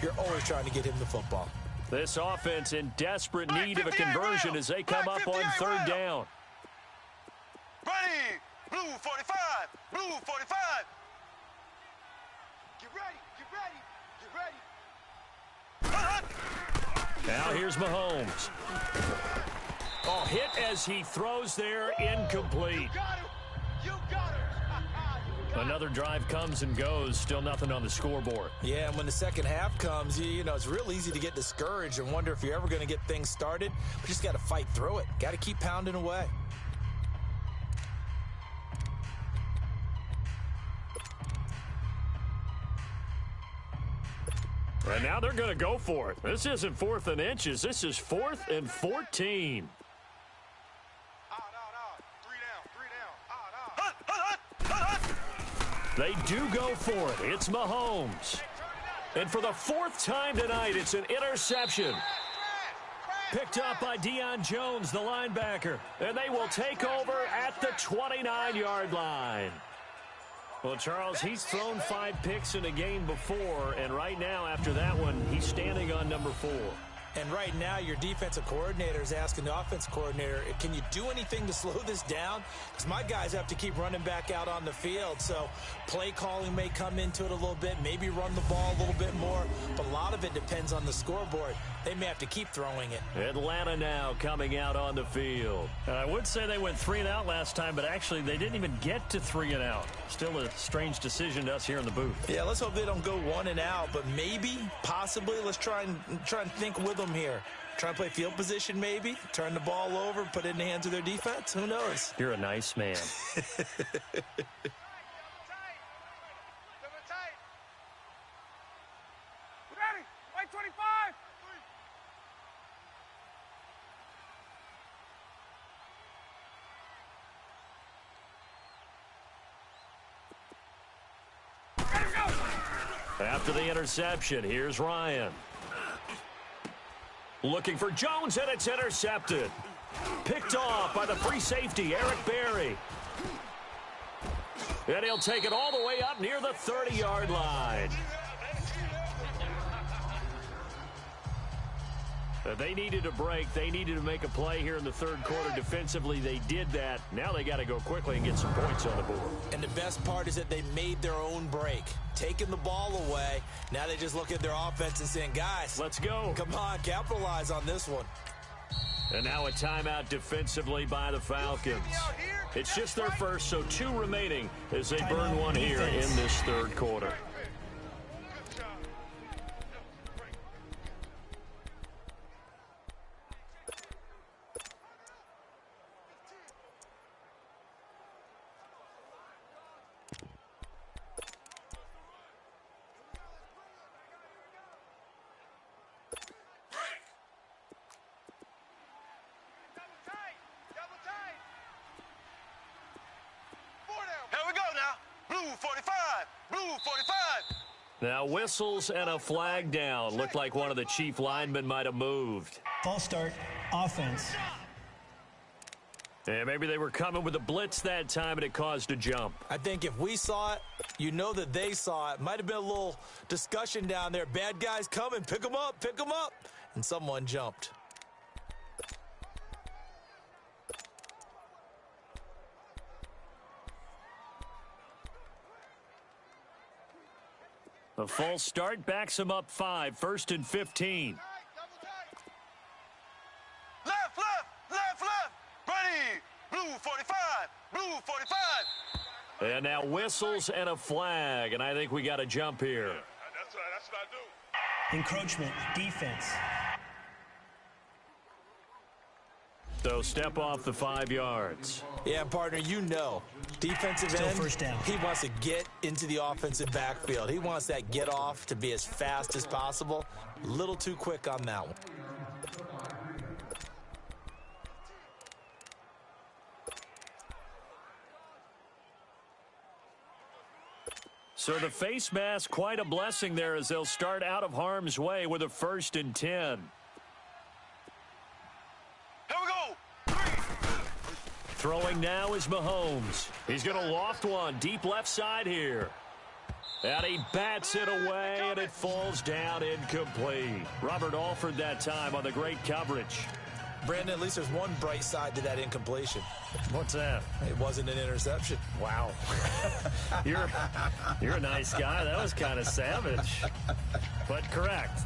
you're always trying to get him the football. This offense in desperate need of a conversion as they come up on third down. Ready, blue 45, blue 45. Get ready, get ready, get ready. Now here's Mahomes. Oh, hit as he throws there, incomplete. You got him. You got him. Another drive comes and goes, still nothing on the scoreboard. Yeah, and when the second half comes, you know, it's real easy to get discouraged and wonder if you're ever going to get things started. But you just got to fight through it. Got to keep pounding away. And now they're going to go for it. This isn't 4th and inches. This is 4th and 14. They do go for it. It's Mahomes. And for the 4th time tonight, it's an interception. Picked up by Deion Jones, the linebacker. And they will take over at the 29-yard line. Well, Charles, he's thrown 5 picks in a game before, and right now, after that one, he's standing on number 4. And right now, your defensive coordinator is asking the offensive coordinator, can you do anything to slow this down? Because my guys have to keep running back out on the field. So play calling may come into it a little bit, maybe run the ball a little bit more. But a lot of it depends on the scoreboard. They may have to keep throwing it. Atlanta now coming out on the field. I would say they went 3 and out last time, but actually they didn't even get to 3 and out. Still a strange decision to us here in the booth. Yeah, let's hope they don't go 1 and out, but maybe, possibly, let's try and think with them here. Try and play field position maybe, turn the ball over, put it in the hands of their defense. Who knows? You're a nice man. Ready, white 25. After the interception, here's Ryan. Looking for Jones, and it's intercepted. Picked off by the free safety, Eric Berry. And he'll take it all the way up near the 30-yard line. They needed a break. They needed to make a play here in the third quarter. Defensively, they did that. Now they got to go quickly and get some points on the board. And the best part is that they made their own break. Taking the ball away. Now they just look at their offense and saying, guys, let's go. Come on, capitalize on this one. And now a timeout defensively by the Falcons. It's just their first, so 2 remaining as they burn one here in this third quarter. Now whistles and a flag down. Looked like one of the chief linemen might have moved. False start, offense. And maybe they were coming with a blitz that time and it caused a jump. I think if we saw it, you know that they saw it. Might have been a little discussion down there. Bad guys coming, pick them up, pick them up. And someone jumped. A false start backs him up 5, 1st and 15. Left, left, left, left. Ready. Blue 45, blue 45. And now whistles and a flag, and I think we got a jump here. That's what I do. Encroachment, defense. So step off the 5 yards. Yeah, partner, you know. Defensive Still end, first down. He wants to get into the offensive backfield. He wants that get off to be as fast as possible. A little too quick on that one. So the face mask, quite a blessing there as they'll start out of harm's way with a 1st and 10. Throwing now is Mahomes. He's going to loft one deep left side here. And he bats it away, and it falls down incomplete. Robert Alford that time on the great coverage. Brandon, at least there's one bright side to that incompletion. What's that? It wasn't an interception. Wow. You're a nice guy. That was kind of savage. But correct.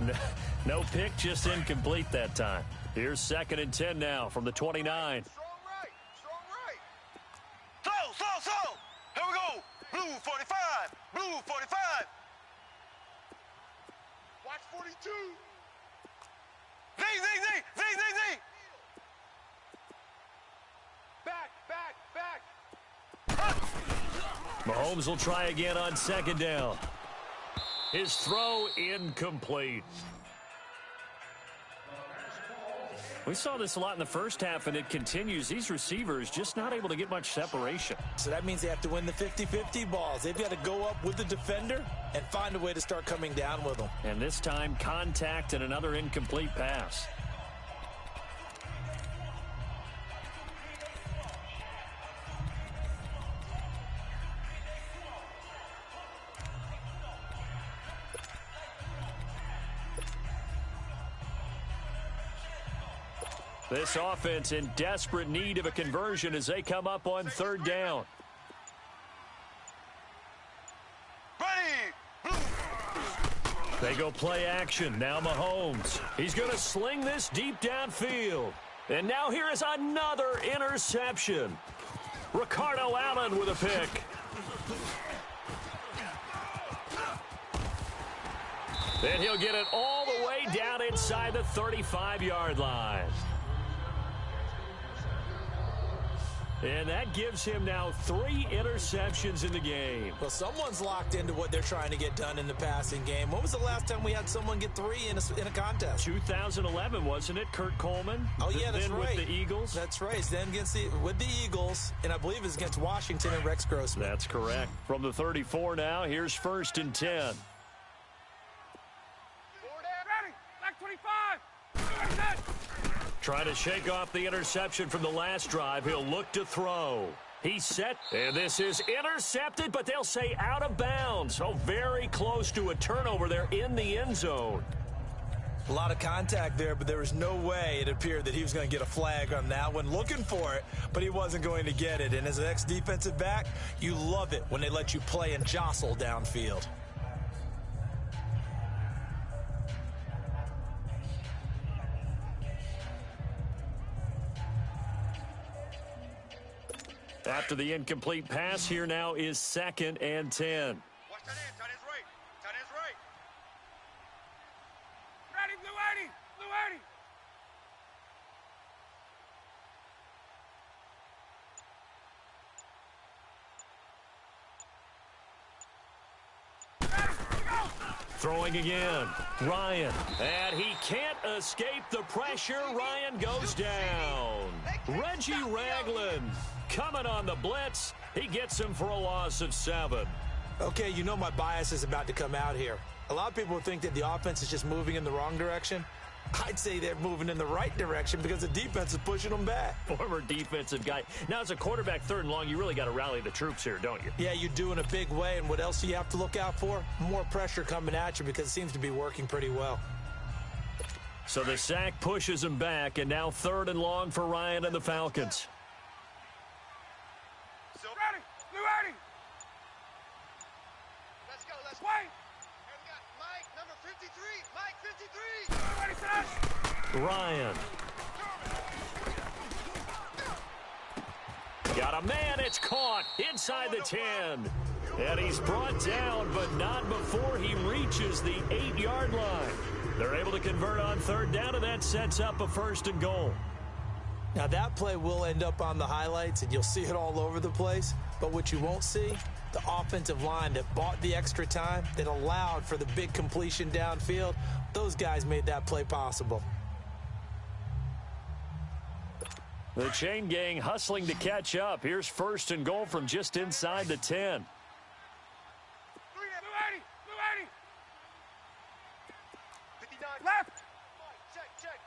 No pick, just incomplete that time. Here's 2nd and 10 now from the 29. Strong right. Strong right. Slow. Here we go. Blue 45. Blue 45. Watch 42. Z. Back. Mahomes will try again on 2nd down. His throw incomplete. We saw this a lot in the first half, and it continues. These receivers just not able to get much separation. So that means they have to win the 50-50 balls. They've got to go up with the defender and find a way to start coming down with them. And this time, contact and another incomplete pass. This offense in desperate need of a conversion as they come up on 3rd down. Ready. They go play action. Now Mahomes. He's going to sling this deep downfield. And now here is another interception. Ricardo Allen with a pick. And he'll get it all the way down inside the 35-yard line. And that gives him now 3 interceptions in the game. Well, someone's locked into what they're trying to get done in the passing game. When was the last time we had someone get 3 in a contest? 2011, wasn't it? Kurt Coleman? Oh, yeah, that's then right. with the Eagles? That's right. Then with the Eagles, and I believe it's against Washington and Rex Grossman. That's correct. From the 34 now, here's 1st and 10. Ready. Back 25. Trying to shake off the interception from the last drive. He'll look to throw. He's set, and this is intercepted, but they'll say out of bounds. So very close to a turnover there in the end zone. A lot of contact there, but there was no way it appeared that he was going to get a flag on that one. Looking for it, but he wasn't going to get it. And as an ex-defensive back, you love it when they let you play and jostle downfield. After the incomplete pass, here now is 2nd and 10. Watch that end. Tight end's right. Tight end's right. Ready, blue 80. Blue 80. Throwing again. Ryan. And he can't escape the pressure. Ryan goes down. Reggie Ragland coming on the blitz. He gets him for a loss of 7. Okay, you know my bias is about to come out here. A lot of people think that the offense is just moving in the wrong direction. I'd say they're moving in the right direction because the defense is pushing them back. Former defensive guy. Now, as a quarterback 3rd and long, you really got to rally the troops here, don't you? Yeah, you do in a big way. And what else do you have to look out for? More pressure coming at you because it seems to be working pretty well. So the sack pushes him back, and now 3rd and long for Ryan and the Falcons. So ready. Blue 80. Let's go. Let's wait. Here we got Mike, number 53. Mike, 53. Ready, set. Ryan. Got a man. It's caught inside the 10. And he's brought down, but not before he reaches the 8-yard line. They're able to convert on 3rd down, and that sets up a 1st and goal. Now, that play will end up on the highlights, and you'll see it all over the place. But what you won't see, the offensive line that bought the extra time, that allowed for the big completion downfield, those guys made that play possible. The chain gang hustling to catch up. Here's 1st and goal from just inside the 10. Blue 80. Blue 80. 59. Left. Check.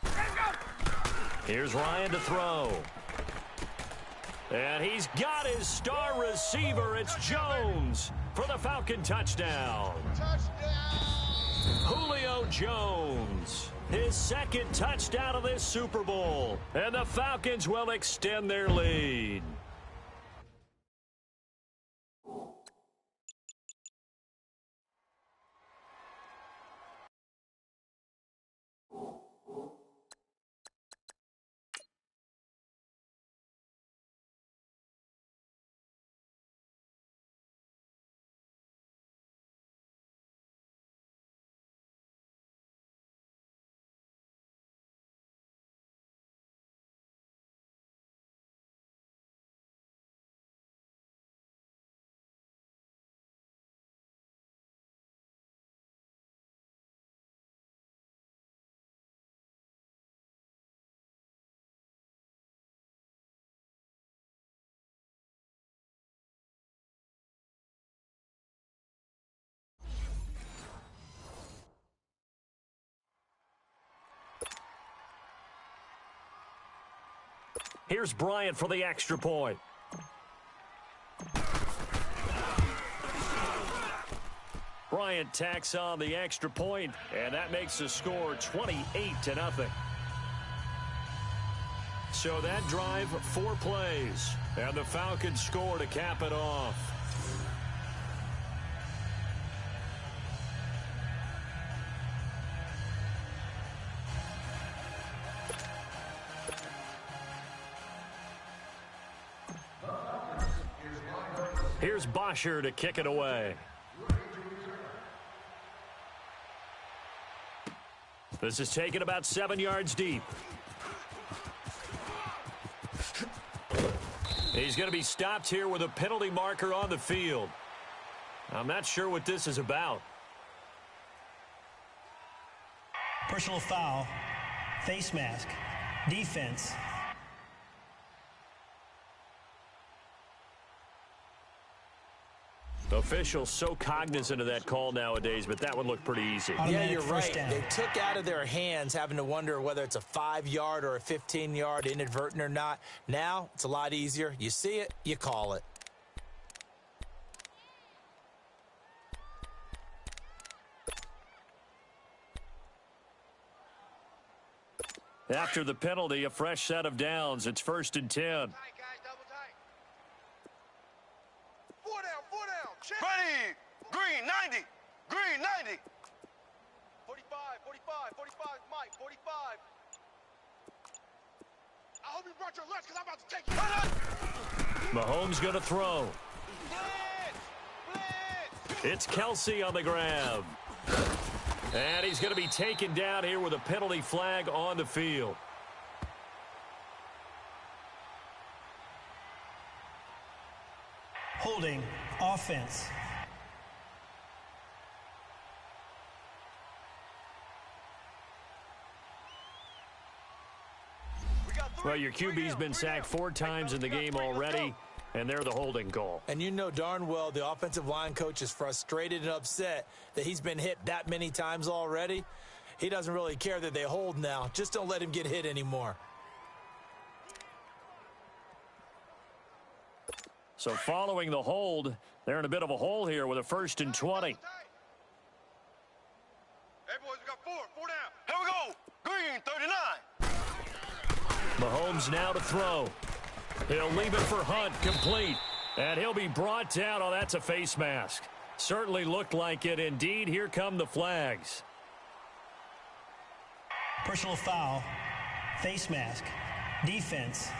59. Let's go. Here's Ryan to throw. And he's got his star receiver. It's Jones. for the Falcon touchdown. Julio Jones, his second touchdown of this Super Bowl. And the Falcons will extend their lead. Here's Bryant for the extra point. Bryant tacks on the extra point, and that makes the score 28-0. So that drive, 4 plays, and the Falcons score to cap it off. Here's Bosher to kick it away. This is taken about 7 yards deep. He's going to be stopped here with a penalty marker on the field. I'm not sure what this is about. Personal foul. Face mask. Defense. Officials so cognizant of that call nowadays, but that would look pretty easy. Yeah, you're right. They took out of their hands having to wonder whether it's a 5-yard or a 15-yard inadvertent or not. Now, it's a lot easier. You see it, you call it. After the penalty, a fresh set of downs. It's 1st and 10. Ready. Green, 90. Green, 90. 45, 45, Mike, 45. I hope you brought your lunch because I'm about to take you. Mahomes going to throw. It's Kelsey on the grab. And he's going to be taken down here with a penalty flag on the field. Holding. Offense. Well, your QB's been sacked 4 times in the game already, and they're the holding call. And you know darn well the offensive line coach is frustrated and upset that he's been hit that many times already. He doesn't really care that they hold now. Just don't let him get hit anymore. So following the hold, they're in a bit of a hole here with a 1st and 20. Hey, boys, we got 4 down. Here we go. Green, 39. Mahomes now to throw. He'll leave it for Hunt, complete. And he'll be brought down. Oh, that's a face mask. Certainly looked like it. Indeed, here come the flags. Personal foul. Face mask. Defense.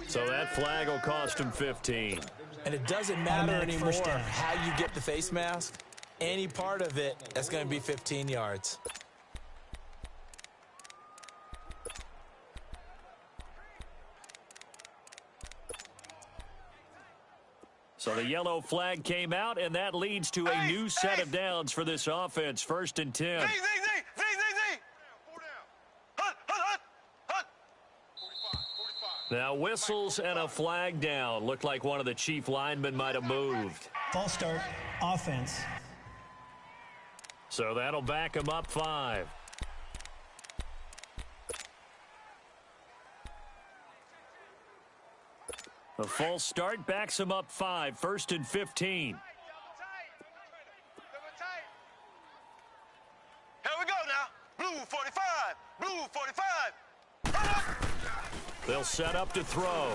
So that flag will cost him 15. And it doesn't matter anymore how you get the face mask. Any part of it, that's going to be 15 yards. So the yellow flag came out, and that leads to a new set of downs for this offense. 1st and 10. Z. 4 down. Hunt. 45. Now whistles and a flag down. Looked like one of the chief linemen might have moved. False start. Offense. So that'll back him up 5. A false start backs him up 5, 1st and 15. Here we go now. Blue 45. Blue 45. They'll set up to throw.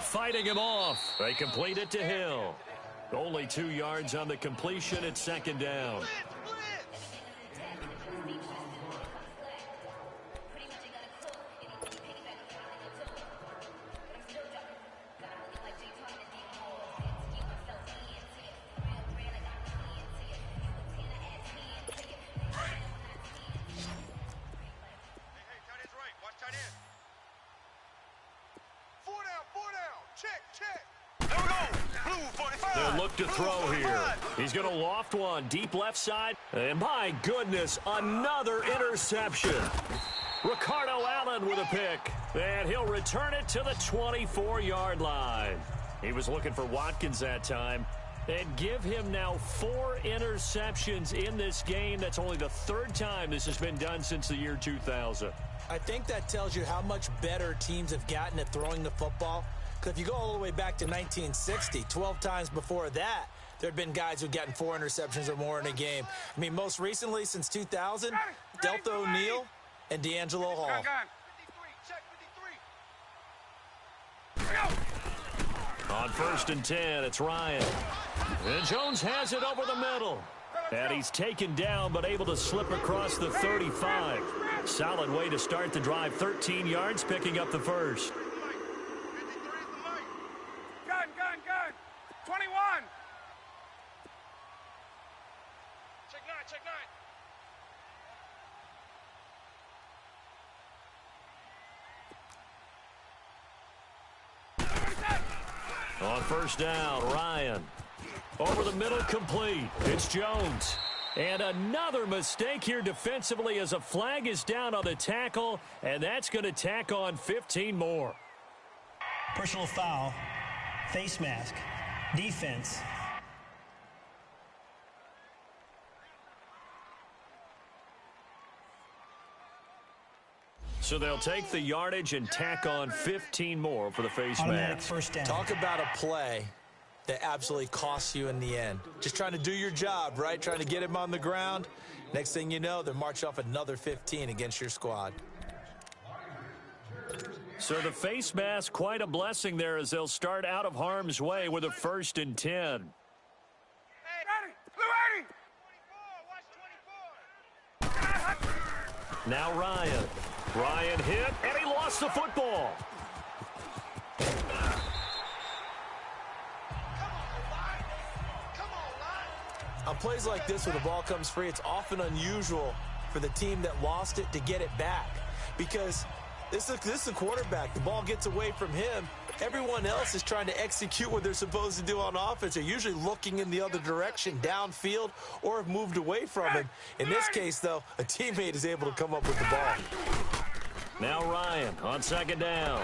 Fighting him off. They complete it to Hill. Only 2 yards on the completion at 2nd down. They'll look to throw here. He's going to loft one deep left side. And my goodness, another interception. Ricardo Allen with a pick. And he'll return it to the 24-yard line. He was looking for Watkins that time. And give him now 4 interceptions in this game. That's only the 3rd time this has been done since the year 2000. I think that tells you how much better teams have gotten at throwing the football. Because if you go all the way back to 1960, 12 times before that, there had been guys who'd gotten 4 interceptions or more in a game. I mean, most recently, since 2000, Delta O'Neal and D'Angelo Hall. On 1st and 10, it's Ryan. And Jones has it over the middle. And he's taken down, but able to slip across the 35. Solid way to start the drive. 13 yards, picking up the first. Gun. 21. Check 9. On 1st down, Ryan. Over the middle, complete. It's Jones. And another mistake here defensively as a flag is down on the tackle, and that's going to tack on 15 more. Personal foul, face mask, defense. So they'll take the yardage and tack on 15 more for the face Automatic mask. first down. Talk about a play that absolutely costs you in the end. Just trying to do your job, right? Trying to get him on the ground. Next thing you know, they're marching off another 15 against your squad. So the face mask, quite a blessing there as they'll start out of harm's way with a 1st and 10. Hey, Blue 80. Now Ryan. Ryan hit, and he lost the football. On plays like this where the ball comes free, it's often unusual for the team that lost it to get it back. Because this is a quarterback. The ball gets away from him. Everyone else is trying to execute what they're supposed to do on offense. They're usually looking in the other direction, downfield, or have moved away from him. In this case, though, a teammate is able to come up with the ball. Now Ryan on 2nd down.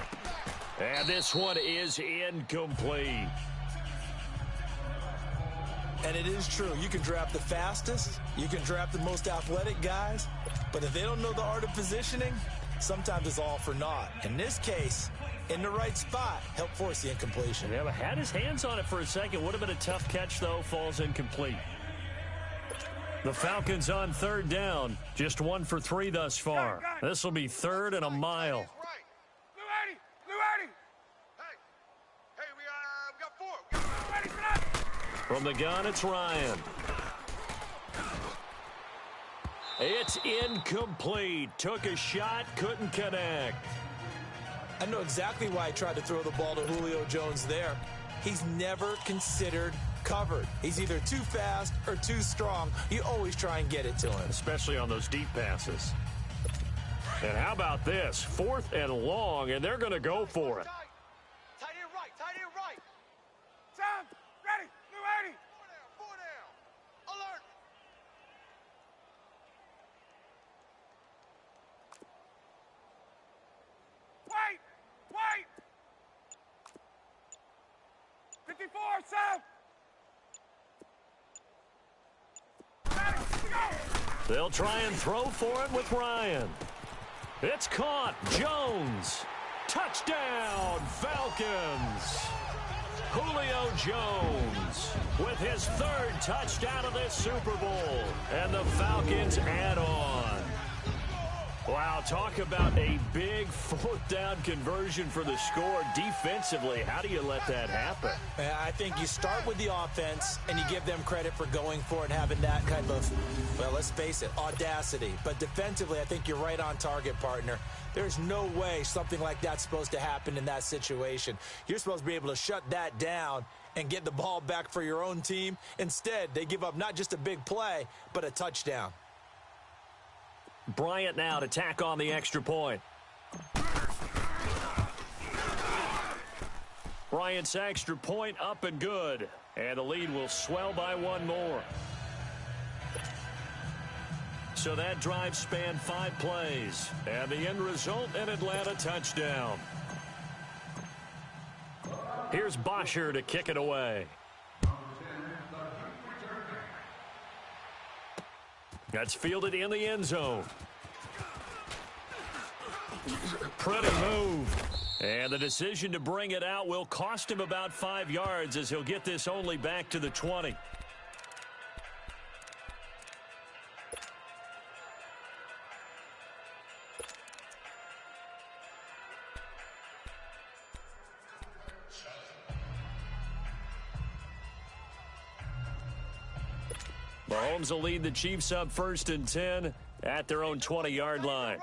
And this one is incomplete. And it is true. You can draft the fastest. You can draft the most athletic guys. But if they don't know the art of positioning, sometimes it's all for naught. In this case, in the right spot, helped force the incompletion. Yeah, but had his hands on it for a second. Would have been a tough catch, though. Falls incomplete. The Falcons on 3rd down. Just 1 for 3 thus far. This will be 3rd and a mile. Blue 80. Hey, we got 4. Ready for that? From the gun, it's Ryan. It's incomplete. Took a shot, couldn't connect. I know exactly why he tried to throw the ball to Julio Jones there. He's never considered covered. He's either too fast or too strong. You always try and get it to him. Especially on those deep passes. And how about this? 4th and long, and they're going to go for it. Tight end right. Time, ready, Blue 80. 4 down. Alert. Wait. 54, south. They'll try and throw for it with Ryan. It's caught. Jones Touchdown, Falcons! Julio Jones with his third touchdown of this Super Bowl. And the Falcons add on. Wow, talk about a big fourth down conversion for the score. Defensively, how do you let that happen? I think you start with the offense, and you give them credit for going for it and having that kind of, well, let's face it, audacity. But defensively, I think you're right on target, partner. There's no way something like that's supposed to happen in that situation. You're supposed to be able to shut that down and get the ball back for your own team. Instead, they give up not just a big play, but a touchdown. Bryant now to tack on the extra point. Bryant's extra point up and good. And the lead will swell by one more. So that drive spanned 5 plays. And the end result, an Atlanta touchdown. Here's Bosher to kick it away. That's fielded in the end zone. Pretty move. And the decision to bring it out will cost him about 5 yards as he'll get this only back to the 20. Mahomes will lead the Chiefs up 1st and 10 at their own 20-yard line.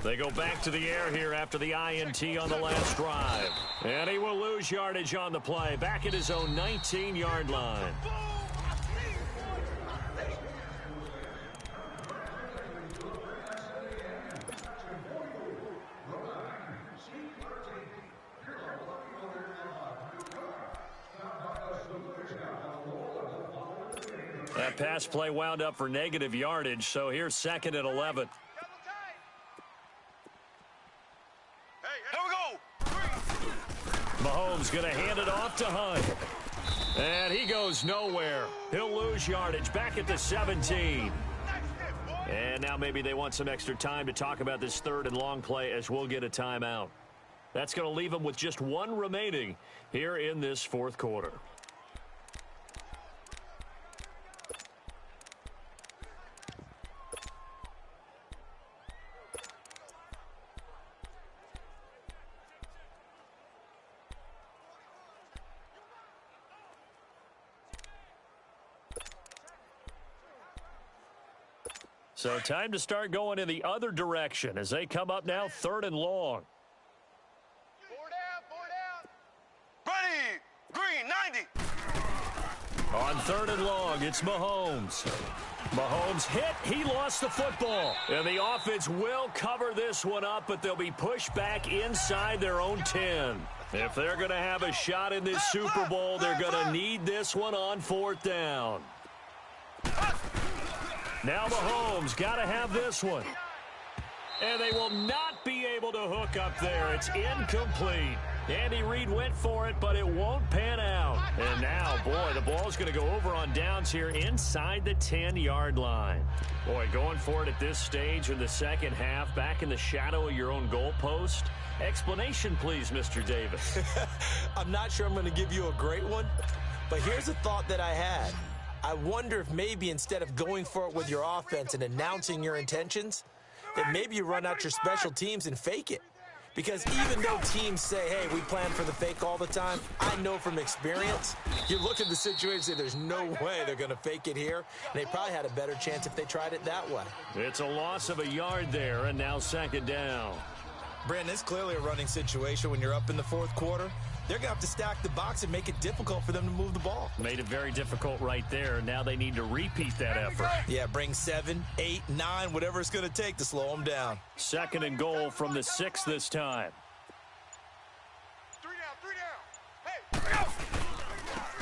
They go back to the air here after the INT on the last drive. And he will lose yardage on the play. Back at his own 19-yard line. That pass play wound up for negative yardage, so here's 2nd and 11. Mahomes going to hand it off to Hunt. And he goes nowhere. He'll lose yardage back at the 17. And now maybe they want some extra time to talk about this 3rd and long play as we'll get a timeout. That's going to leave them with just 1 remaining here in this 4th quarter. So time to start going in the other direction as they come up now 3rd and long. 4 down. Ready. Green, 90. On 3rd and long, it's Mahomes. Mahomes hit. He lost the football. And the offense will cover this one up, but they'll be pushed back inside their own 10. If they're going to have a shot in this Super Bowl, they're going to need this one on 4th down. Now Mahomes got to have this one. And they will not be able to hook up there. It's incomplete. Andy Reid went for it, but it won't pan out. And now, boy, the ball's going to go over on downs here inside the 10-yard line. Boy, going for it at this stage in the second half, back in the shadow of your own goalpost. Explanation, please, Mr. Davis. I'm not sure I'm going to give you a great one, but here's a thought that I had. I wonder if maybe instead of going for it with your offense and announcing your intentions, that maybe you run out your special teams and fake it. Because even though teams say, hey, we plan for the fake all the time, I know from experience, you look at the situation and say there's no way they're going to fake it here. And they probably had a better chance if they tried it that way. It's a loss of a yard there, and now 2nd down. Brandon, it's clearly a running situation when you're up in the 4th quarter. They're going to have to stack the box and make it difficult for them to move the ball. Made it very difficult right there. Now they need to repeat that effort. Yeah, bring 7, 8, 9, whatever it's going to take to slow them down. 2nd and goal from the 6 this time. 3 down. Hey,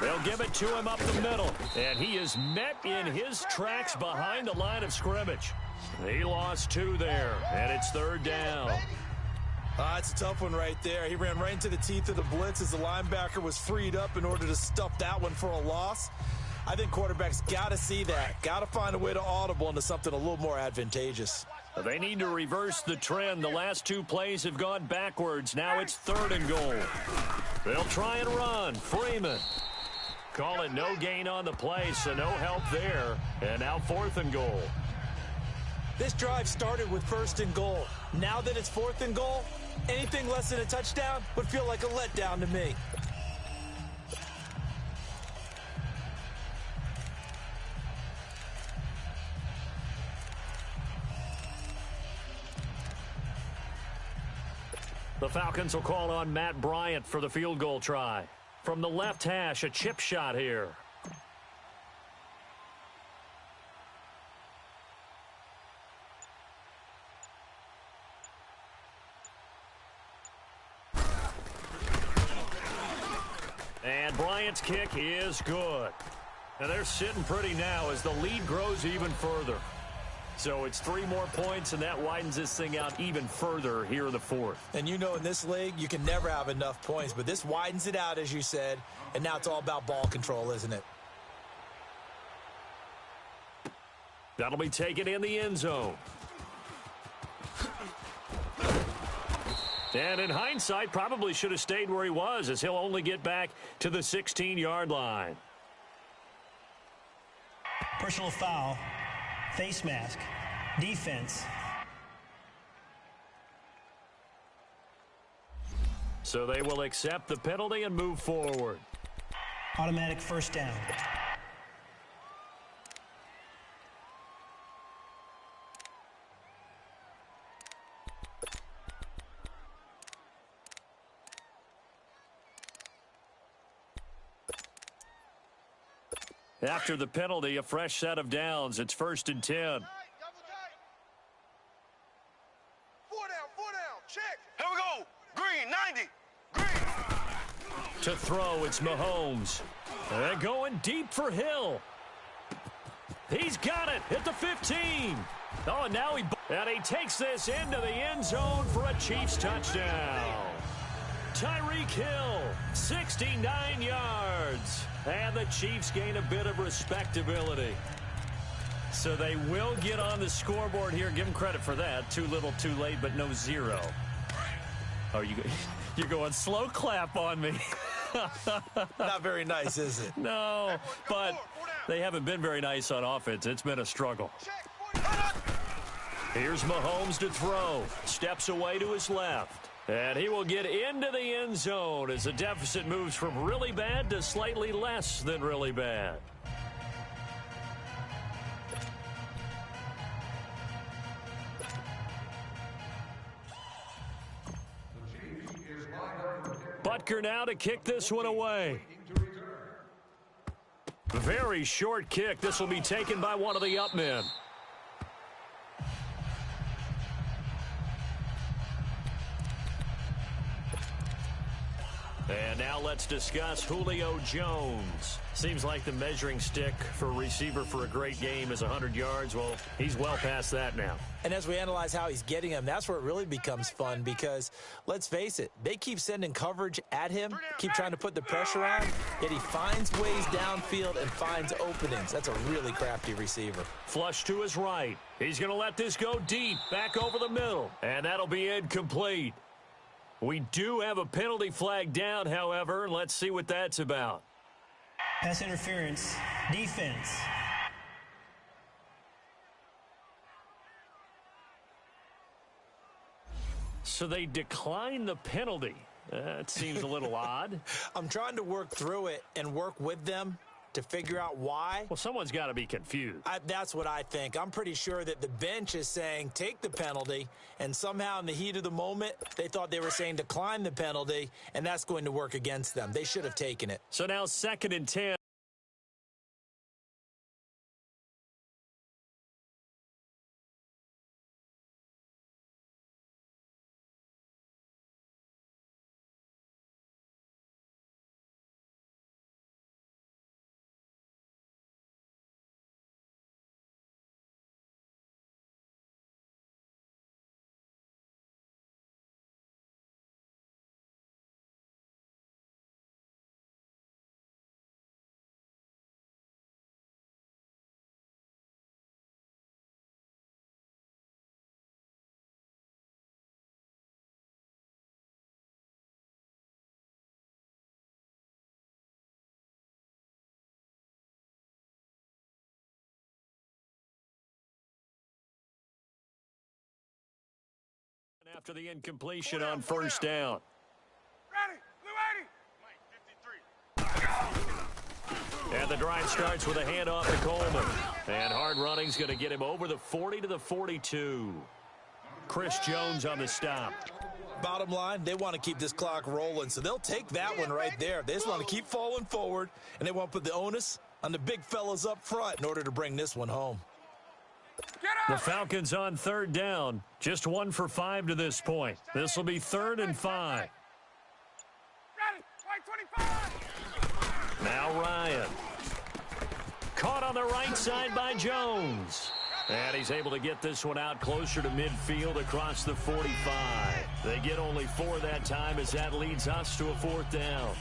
They'll give it to him up the middle. And he is met in his tracks behind the line of scrimmage. He lost 2 there, and it's 3rd down. That's a tough one right there. He ran right into the teeth of the blitz as the linebacker was freed up in order to stuff that one for a loss. I think quarterbacks got to see that. Got to find a way to audible into something a little more advantageous. They need to reverse the trend. The last two plays have gone backwards. Now it's 3rd and goal. They'll try and run. Freeman. Call it no gain on the play, so no help there. And now 4th and goal. This drive started with 1st and goal. Now that it's 4th and goal, anything less than a touchdown would feel like a letdown to me. The Falcons will call on Matt Bryant for the field goal try. From the left hash, a chip shot here. And Bryant's kick is good. Now they're sitting pretty now as the lead grows even further. So it's 3 more points, and that widens this thing out even further here in the 4th. And you know in this league, you can never have enough points, but this widens it out, as you said, and now it's all about ball control, isn't it? That'll be taken in the end zone. And in hindsight, probably should have stayed where he was, as he'll only get back to the 16-yard line. Personal foul. Face mask. Defense. So they will accept the penalty and move forward. Automatic 1st down. After the penalty, a fresh set of downs. It's 1st and 10. Double tight. 4 down, check. Here we go. Green, 90. Green. To throw, it's Mahomes. They're going deep for Hill. He's got it at the 15. Oh, and now he takes this into the end zone for a Chiefs touchdown. Tyreek Hill, 69 yards. And the Chiefs gain a bit of respectability. So they will get on the scoreboard here. Give them credit for that. Too little, too late, but no 0. Oh, you're going slow clap on me. Not very nice, is it? No, but they haven't been very nice on offense. It's been a struggle. Here's Mahomes to throw. Steps away to his left. And he will get into the end zone as the deficit moves from really bad to slightly less than really bad. Butker now to kick this one away. Very short kick. This will be taken by one of the up men. And now let's discuss Julio Jones. Seems like the measuring stick for a receiver for a great game is 100 yards. Well, he's well past that now. And as we analyze how he's getting them, that's where it really becomes fun because, let's face it, they keep sending coverage at him, keep trying to put the pressure on, yet he finds ways downfield and finds openings. That's a really crafty receiver. Flush to his right. He's going to let this go deep, back over the middle, and that'll be incomplete. We do have a penalty flag down, however, and let's see what that's about. Pass interference. Defense. So they decline the penalty. That seems a little odd. I'm trying to work through it and work with them to figure out why. Well, someone's got to be confused. That's what I think. I'm pretty sure that the bench is saying take the penalty, and somehow in the heat of the moment, they thought they were saying decline the penalty, and that's going to work against them. They should have taken it. So now 2nd and 10. after the incompletion on first down. Ready, Blue 80. And the drive starts with a handoff to Coleman. And hard running's going to get him over the 40 to the 42. Chris Jones on the stop. Bottom line, they want to keep this clock rolling, so they'll take that one right there. They just want to keep falling forward, and they want to put the onus on the big fellas up front in order to bring this one home. The Falcons on third down. Just 1 for 5 to this point. This will be 3rd and 5. Ready, white 25. Now Ryan. Caught on the right side by Jones. And he's able to get this one out closer to midfield across the 45. They get only 4 that time as that leads us to a 4th down.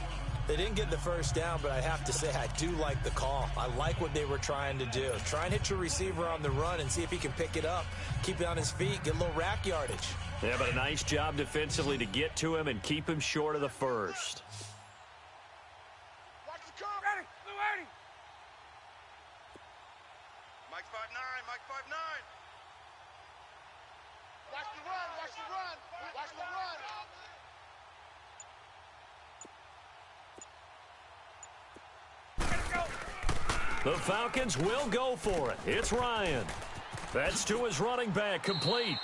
They didn't get the first down, but I have to say I do like the call. I like what they were trying to do. Try and hit your receiver on the run and see if he can pick it up, keep it on his feet, get a little rack yardage. Yeah, but a nice job defensively to get to him and keep him short of the first. Watch the curve. Ready, Blue 80. Mike 5'9", Mike 5'9". Watch the run, watch the run, watch the run. The Falcons will go for it. It's Ryan. That's to his running back, complete.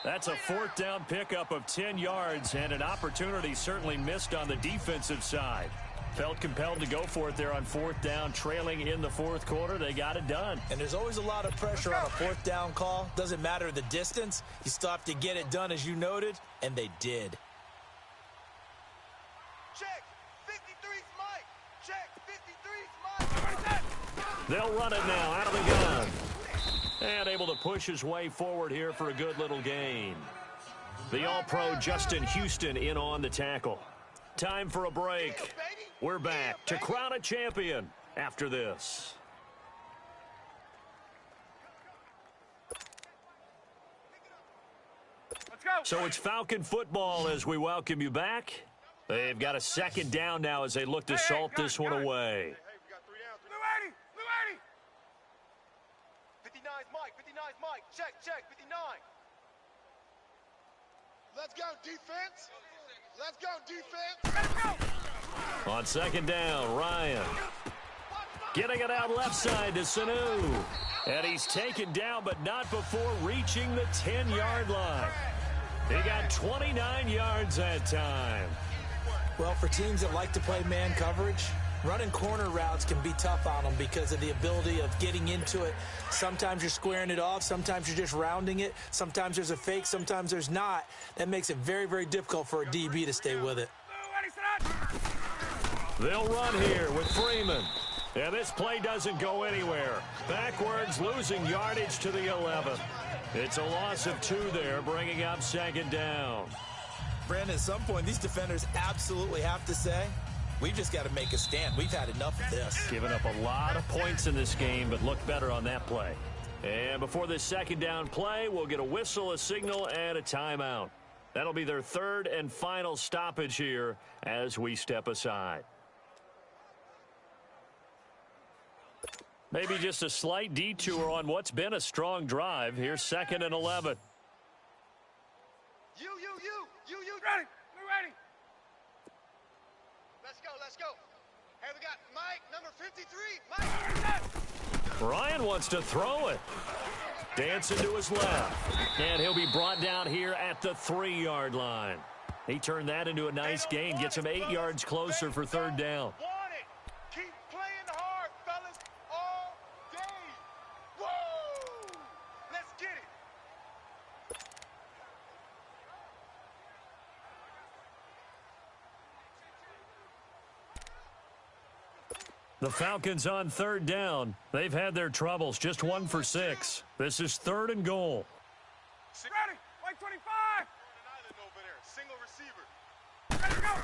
That's a 4th down pickup of 10 yards and an opportunity certainly missed on the defensive side. Felt compelled to go for it there on 4th down, trailing in the 4th quarter. They got it done. And there's always a lot of pressure on a 4th down call. Doesn't matter the distance. You still have to get it done, as you noted, and they did. Check, 53's Mike. Check, 53's Mike. They'll run it now out of the gun. And able to push his way forward here for a good little gain. The All-Pro Justin Houston in on the tackle. Time for a break. We're back to crown a champion after this. Let's go. So it's Falcon football as we welcome you back. They've got a 2nd down now as they look to salt this one away. Hey, we got 3 down. Blue 80, Blue 80. 59's Mike, 59's Mike. Check, check, 59. Let's go, defense. Let's go, defense. Let's go. On 2nd down, Ryan. Getting it out left side to Sanu. And he's taken down, but not before reaching the 10-yard line. He got 29 yards that time. Well, for teams that like to play man coverage, running corner routes can be tough on them because of the ability of getting into it. Sometimes you're squaring it off. Sometimes you're just rounding it. Sometimes there's a fake. Sometimes there's not. That makes it very, very difficult for a DB to stay with it. They'll run here with Freeman. And this play doesn't go anywhere. Backwards, losing yardage to the 11. It's a loss of 2 there, bringing up 2nd down. Brandon, at some point, these defenders absolutely have to say, we've just got to make a stand. We've had enough of this. Given up a lot of points in this game, but looked better on that play. And before this 2nd down play, we'll get a whistle, a signal, and a timeout. That'll be their 3rd and final stoppage here as we step aside. Maybe just a slight detour on what's been a strong drive. Here's 2nd and 11. You. Ready, we're ready. Let's go. Hey, we got Mike, number 53. Mike. Ryan wants to throw it. Dancing to his left. And he'll be brought down here at the 3-yard line. He turned that into a nice gain. Gets him 8 yards closer for 3rd down. Keep playing hard, fellas, all day. Woo! Let's get it. The Falcons on 3rd down. They've had their troubles. Just 1 for 6. This is 3rd and goal. Ready, white 25. Single receiver. Ready to go.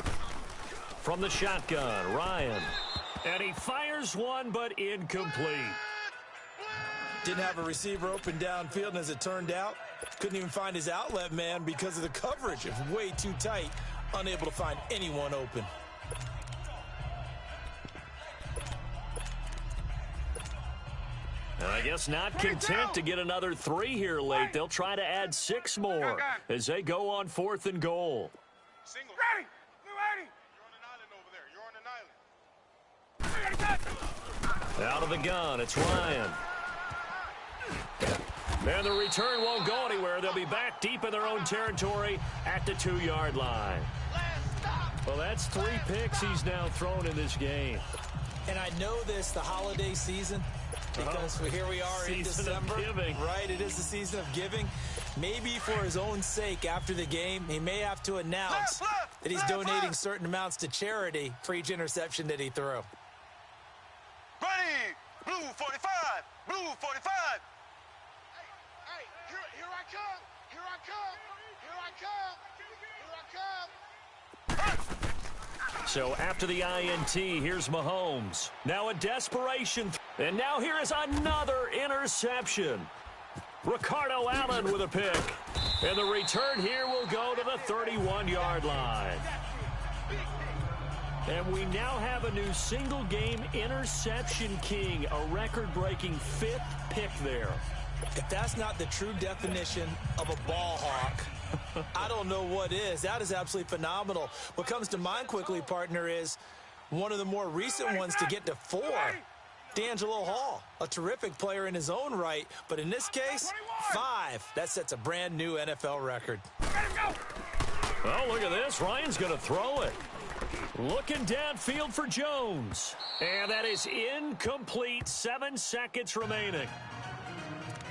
From the shotgun, Ryan. And he fires one, but incomplete. Didn't have a receiver open downfield, and as it turned out, couldn't even find his outlet man because of the coverage. It was way too tight, unable to find anyone open. I guess not content to get another 3 here late. They'll try to add 6 more as they go on 4th and goal. Single. Ready. Ready. You're on an island over there. You're on an island. Out of the gun, it's Ryan. And the return won't go anywhere. They'll be back deep in their own territory at the 2-yard line. Well, that's 3 picks he's now thrown in this game. And I know this, the holiday season, because here we are in December. Right, it is the season of giving. Maybe for his own sake, after the game, he may have to announce that he's donating certain amounts to charity for each interception that he threw. Ready. Blue 45. Blue 45. Hey, here I come. Here I come. Here I come. Here I come. So after the INT, here's Mahomes. Now a desperation. And now here is another interception. Ricardo Allen with a pick. And the return here will go to the 31-yard line. And we now have a new single-game interception king, a record-breaking 5th pick there. If that's not the true definition of a ball hawk, I don't know what is. That is absolutely phenomenal. What comes to mind quickly, partner, is one of the more recent ones to get to 4. D'Angelo Hall, a terrific player in his own right, but in this case, 5. That sets a brand new NFL record. Well, look at this. Ryan's going to throw it. Looking downfield for Jones. And that is incomplete. 7 seconds remaining.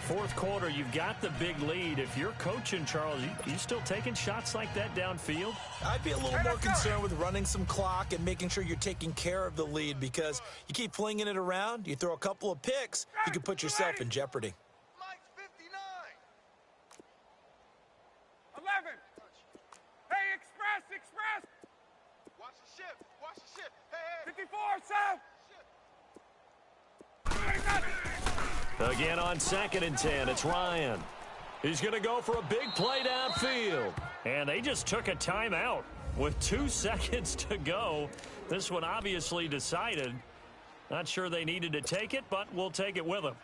4th quarter, you've got the big lead. If you're coaching, Charles, you still taking shots like that downfield? I'd be a little more concerned with running some clock and making sure you're taking care of the lead, because you keep flinging it around, you throw a couple of picks, you can put yourself in jeopardy. Mike's 59. 11. Hey, express. Watch the ship. Hey. 54, South. Again on 2nd and 10, it's Ryan. He's going to go for a big play downfield. And they just took a timeout with 2 seconds to go. This one obviously decided. Not sure they needed to take it, but we'll take it with them.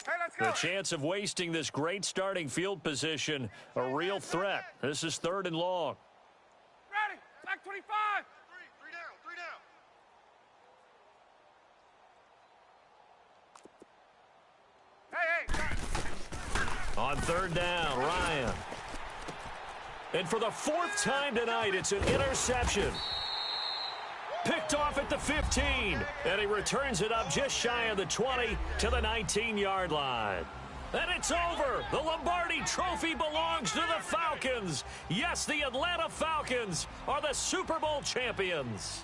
Hey, let's go. The chance of wasting this great starting field position, a real threat. This is 3rd and long. Ready. Back 25. 3 down. Hey. On 3rd down, Ryan. And for the 4th time tonight, it's an interception. Picked off at the 15. And he returns it up just shy of the 20 to the 19-yard line. And it's over. The Lombardi Trophy belongs to the Falcons. Yes, the Atlanta Falcons are the Super Bowl champions.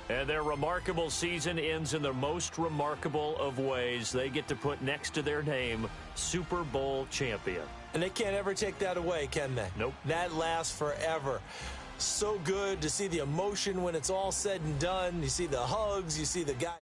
And their remarkable season ends in the most remarkable of ways. They get to put next to their name, Super Bowl champion. And they can't ever take that away, can they? Nope. That lasts forever. So good to see the emotion when it's all said and done. You see the hugs, you see the guy.